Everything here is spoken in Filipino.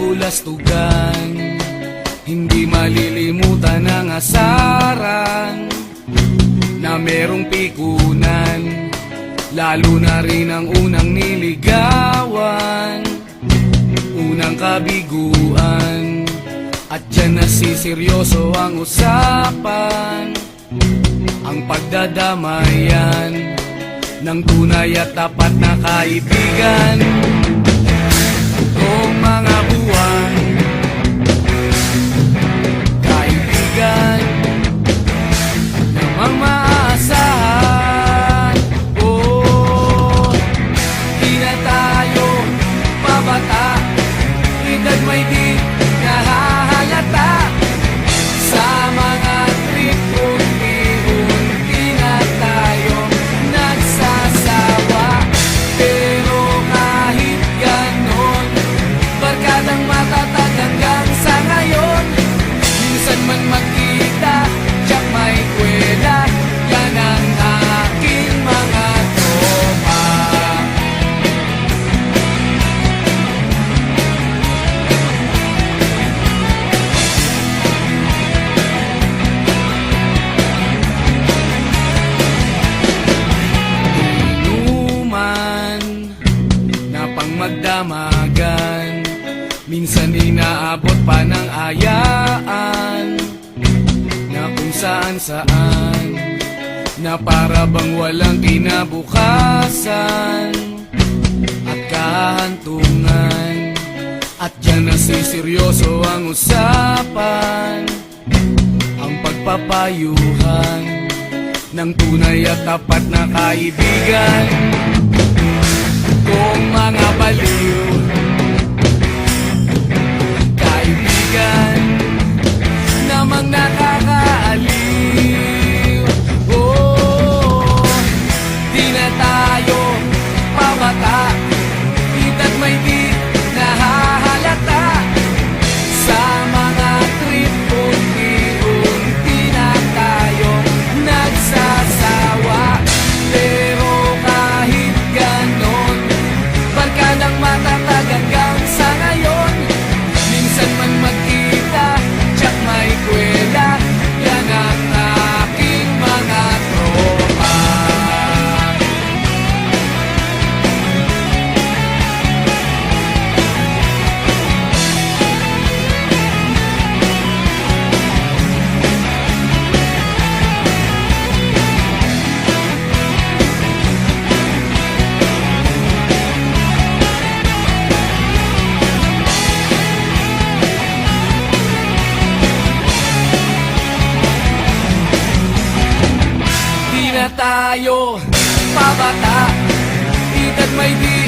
kabulastugan, hindi malilimutan ang asaran na merong pikunan, lalo na rin ang unang niligawan, unang kabiguan. At dyan nasiseryoso ang usapan, ang pagdadamayan ng tunay at tapat na kaibigan. Kung mga buwan, kaibigan namang maaasahan. Oh, di na tayo pabata, edad may di nahahalata. Sa mga trip unti-unti na tayo nagsasawa. Pero kahit ganon, barkadang matatag hanggang sa ngayon. Minsan man magkita, tiyak may kwela, yan ang aking mga tropa. Inuman na pang magdamagan, minsan inaabot pa ng ayaan, na kung saan-saan, na para bang walang kinabukasan at kahantungan. At dyan nasiseryoso ang usapan, ang pagpapayuhan ng tunay at tapat na kaibigan. Kung mga baliw, kaibigan namang nakakaaliw. Oh, di na tayo pabata, edad may di nahahalata. Sa mga trip unti-unti na tayo nagsasawa. Pero kahit ganon, barkadang matatag hanggang sa ngayon. Minsan man magkita, tiyak may kwela, yan ang aking mga tropa. Di na tayo pabata, edad may di